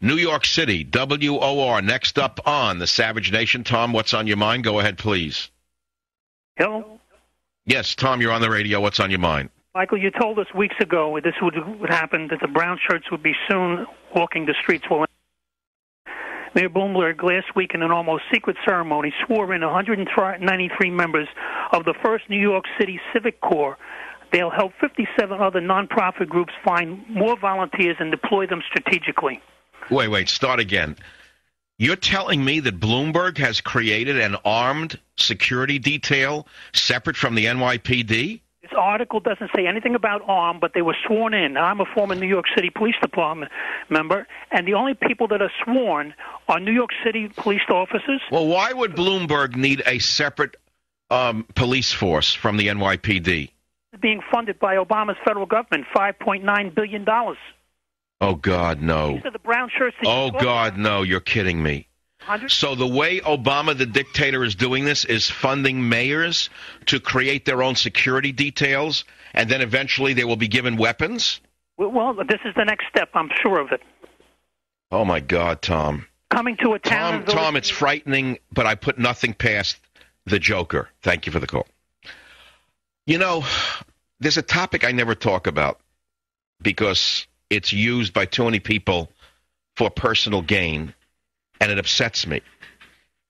New York City, WOR, next up on the Savage Nation. Tom, what's on your mind? Go ahead, please. Hello? Yes, Tom, you're on the radio. What's on your mind? Michael, you told us weeks ago this would happen, that the brown shirts would be soon walking the streets. Well, Mayor Bloomberg last week in an almost secret ceremony swore in 193 members of the first New York City Civic Corps. They'll help 57 other nonprofit groups find more volunteers and deploy them strategically. Wait, start again. You're telling me that Bloomberg has created an armed security detail separate from the NYPD? This article doesn't say anything about armed, but they were sworn in. Now, I'm a former New York City Police Department member, and the only people that are sworn are New York City police officers. Well, why would Bloomberg need a separate police force from the NYPD? Being funded by Obama's federal government, $5.9 billion. Oh, God, no. These are the brown shirts that Oh, God, no, you're kidding me. So the way Obama, the dictator, is doing this is funding mayors to create their own security details, and then eventually they will be given weapons? Well, this is the next step. I'm sure of it. Oh, my God, Tom. Coming to a town... Tom, it's frightening, but I put nothing past the Joker. Thank you for the call. You know, there's a topic I never talk about because it's used by too many people for personal gain, and it upsets me.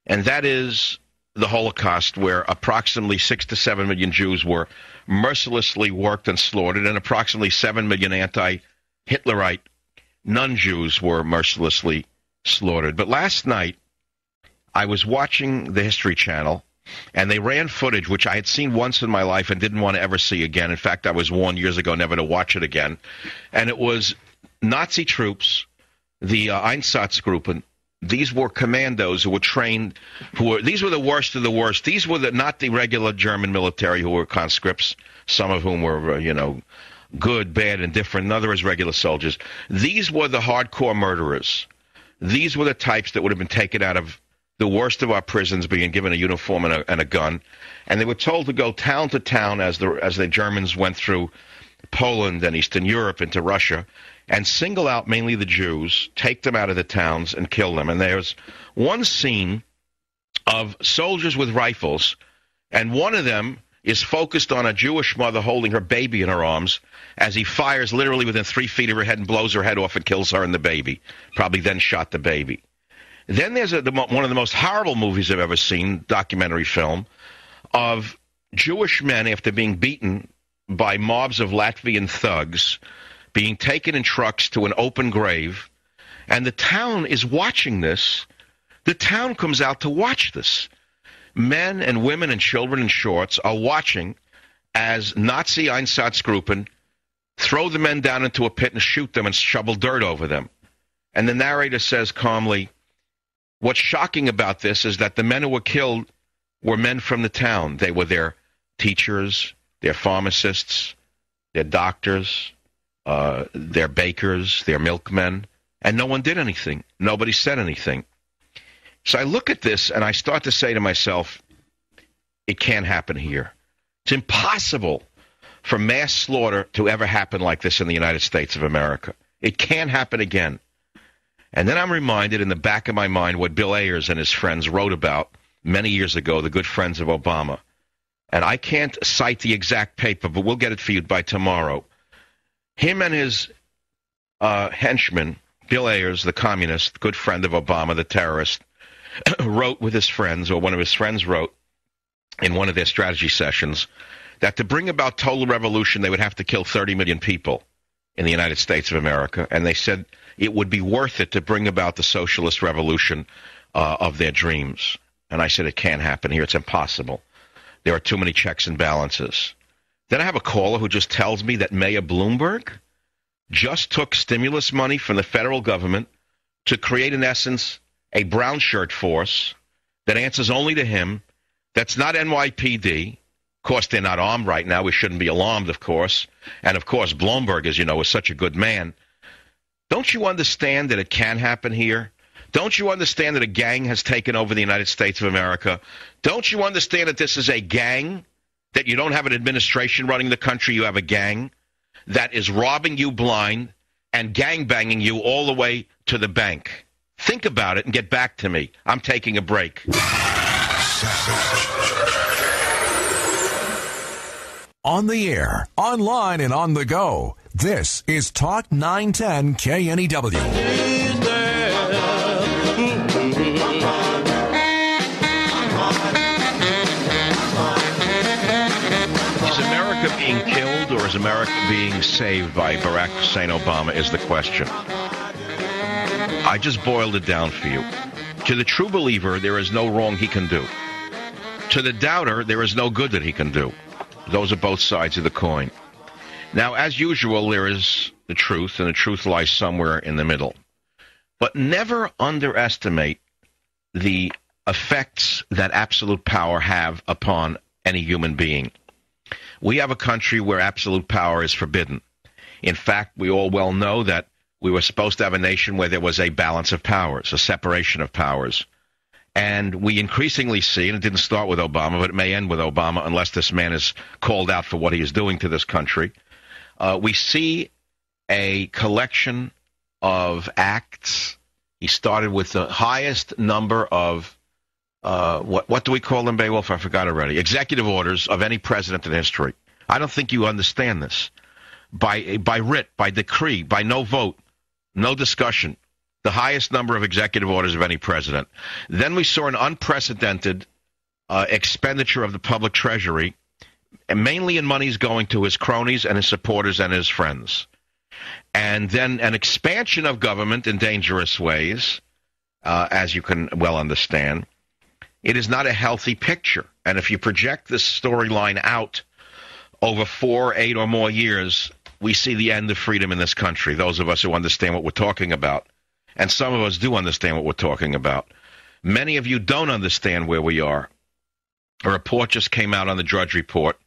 And that is the Holocaust, where approximately 6 to 7 million Jews were mercilessly worked and slaughtered, and approximately 7 million anti-Hitlerite non-Jews were mercilessly slaughtered. But last night, I was watching the History Channel, and they ran footage which I had seen once in my life and didn't want to ever see again. In fact, I was warned years ago never to watch it again. And it was Nazi troops, the Einsatzgruppen. These were commandos who were trained, these were the worst of the worst. These were not the regular German military who were conscripts, some of whom were, good, bad, and different, none as regular soldiers. These were the hardcore murderers. These were the types that would have been taken out of the worst of our prisons, being given a uniform and a gun. And they were told to go town to town as the Germans went through Poland and Eastern Europe into Russia, and single out mainly the Jews, take them out of the towns and kill them. And there's one scene of soldiers with rifles, and one of them is focused on a Jewish mother holding her baby in her arms as he fires literally within 3 feet of her head and blows her head off and kills her and the baby. Probably then shot the baby. Then there's one of the most horrible movies I've ever seen, documentary film, of Jewish men, after being beaten by mobs of Latvian thugs, being taken in trucks to an open grave, and the town is watching this. The town comes out to watch this. Men and women and children in shorts are watching as Nazi Einsatzgruppen throw the men down into a pit and shoot them and shovel dirt over them. And the narrator says calmly, what's shocking about this is that the men who were killed were men from the town. They were their teachers, their pharmacists, their doctors, their bakers, their milkmen, and no one did anything. Nobody said anything. So I look at this and I start to say to myself, it can't happen here. It's impossible for mass slaughter to ever happen like this in the United States of America. It can't happen again. And then I'm reminded in the back of my mind what Bill Ayers and his friends wrote about many years ago, the good friends of Obama. And I can't cite the exact paper, but we'll get it for you by tomorrow. Him and his henchman, Bill Ayers, the communist, good friend of Obama, the terrorist, wrote with his friends, or one of his friends wrote in one of their strategy sessions, that to bring about total revolution, they would have to kill 30 million people in the United States of America. And they said it would be worth it to bring about the socialist revolution of their dreams. And I said, it can't happen here. It's impossible. There are too many checks and balances. Then I have a caller who just tells me that Mayor Bloomberg just took stimulus money from the federal government to create, in essence, a brown shirt force that answers only to him. That's not NYPD. Of course, they're not armed right now. We shouldn't be alarmed, of course. And, of course, Bloomberg, as you know, is such a good man. Don't you understand that it can happen here? Don't you understand that a gang has taken over the United States of America? Don't you understand that this is a gang? That you don't have an administration running the country, you have a gang that is robbing you blind and gangbanging you all the way to the bank. Think about it and get back to me. I'm taking a break. On the air, online, and on the go. This is Talk 910 KNEW. Is America being killed or is America being saved by Barack Hussein Obama is the question. I just boiled it down for you. To the true believer, there is no wrong he can do. To the doubter, there is no good that he can do. Those are both sides of the coin. Now, as usual, there is the truth, and the truth lies somewhere in the middle. But never underestimate the effects that absolute power have upon any human being. We have a country where absolute power is forbidden. In fact, we all well know that we were supposed to have a nation where there was a balance of powers, a separation of powers. And we increasingly see, and it didn't start with Obama, but it may end with Obama unless this man is called out for what he is doing to this country. We see a collection of acts. He started with the highest number of, what do we call them, Beowulf? I forgot already. Executive orders of any president in history. I don't think you understand this. By writ, by decree, by no vote, no discussion. The highest number of executive orders of any president. Then we saw an unprecedented expenditure of the public treasury, and mainly in monies going to his cronies and his supporters and his friends. And then an expansion of government in dangerous ways, as you can well understand. It is not a healthy picture. And if you project this storyline out over 4, 8 or more years, we see the end of freedom in this country, those of us who understand what we're talking about. And some of us do understand what we're talking about. Many of you don't understand where we are. A report just came out on the Drudge Report.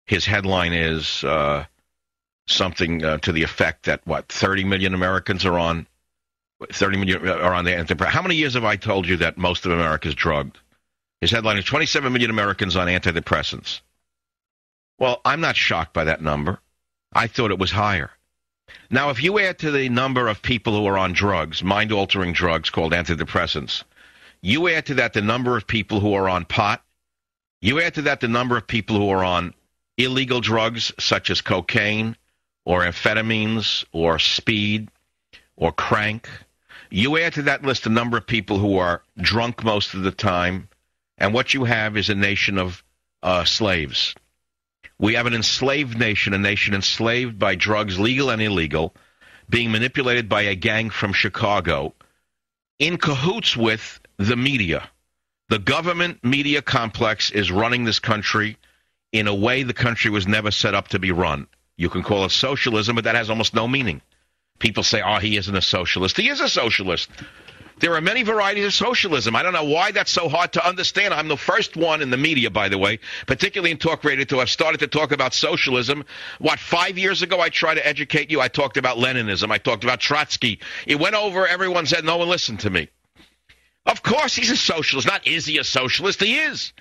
His headline is something to the effect that, 30 million Americans are on 30 million are on the antidepressants. How many years have I told you that most of America is drugged? His headline is 27 million Americans on antidepressants. Well, I'm not shocked by that number. I thought it was higher. Now, if you add to the number of people who are on drugs, mind-altering drugs called antidepressants, you add to that the number of people who are on pot, you add to that the number of people who are on illegal drugs such as cocaine or amphetamines or speed or crank, you add to that list the number of people who are drunk most of the time, and what you have is a nation of slaves. We have an enslaved nation, a nation enslaved by drugs, legal and illegal, being manipulated by a gang from Chicago, in cahoots with the media. The government media complex is running this country in a way the country was never set up to be run. You can call it socialism, but that has almost no meaning. People say, oh, he isn't a socialist. He is a socialist. There are many varieties of socialism. I don't know why that's so hard to understand. I'm the first one in the media, by the way, particularly in talk radio, to have started to talk about socialism. 5 years ago, I tried to educate you. I talked about Leninism. I talked about Trotsky. It went over. Everyone said no one listened to me. Of course he's a socialist. Not is he a socialist? He is.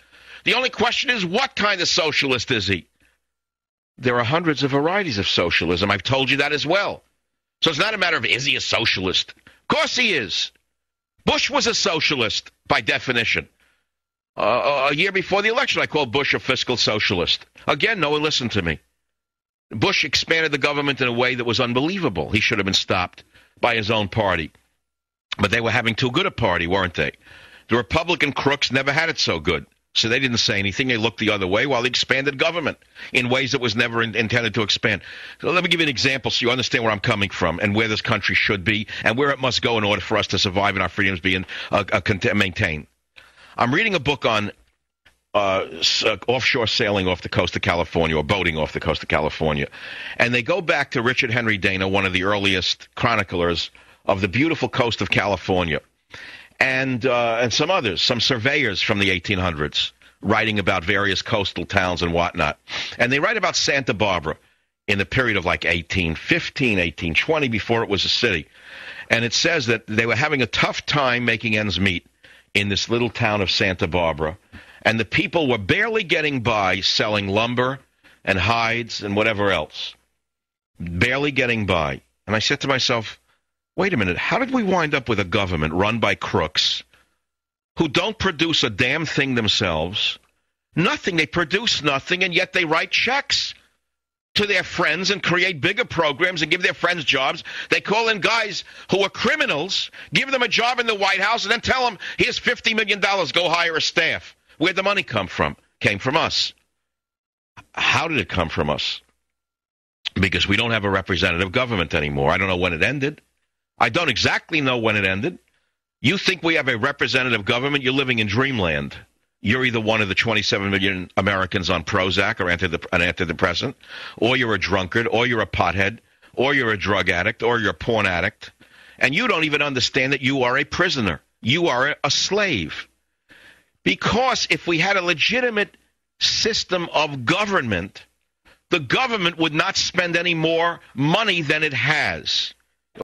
The only question is, what kind of socialist is he? There are hundreds of varieties of socialism. I've told you that as well. So it's not a matter of is he a socialist? Of course he is. Bush was a socialist by definition. A year before the election, I called Bush a fiscal socialist. Again, no one listened to me. Bush expanded the government in a way that was unbelievable. He should have been stopped by his own party. But they were having too good a party, weren't they? The Republican crooks never had it so good. So they didn't say anything. They looked the other way while they expanded government in ways that was never intended to expand. So let me give you an example so you understand where I'm coming from and where this country should be and where it must go in order for us to survive and our freedoms being maintained. I'm reading a book on offshore sailing off the coast of California, or boating off the coast of California. And they go back to Richard Henry Dana, one of the earliest chroniclers of the beautiful coast of California. And some others, some surveyors from the 1800s, writing about various coastal towns and whatnot. And they write about Santa Barbara in the period of like 1815, 1820, before it was a city. And it says that they were having a tough time making ends meet in this little town of Santa Barbara. And the people were barely getting by selling lumber and hides and whatever else. Barely getting by. And I said to myself, wait a minute, how did we wind up with a government run by crooks who don't produce a damn thing themselves? Nothing. They produce nothing, and yet they write checks to their friends and create bigger programs and give their friends jobs. They call in guys who are criminals, give them a job in the White House, and then tell them, here's $50 million, go hire a staff. Where'd the money come from? Came from us. How did it come from us? Because we don't have a representative government anymore. I don't know when it ended. I don't exactly know when it ended. You think we have a representative government? You're living in dreamland. You're either one of the 27 million Americans on Prozac or an antidepressant, or you're a drunkard, or you're a pothead, or you're a drug addict, or you're a porn addict, and you don't even understand that you are a prisoner. You are a slave. Because if we had a legitimate system of government, the government would not spend any more money than it has.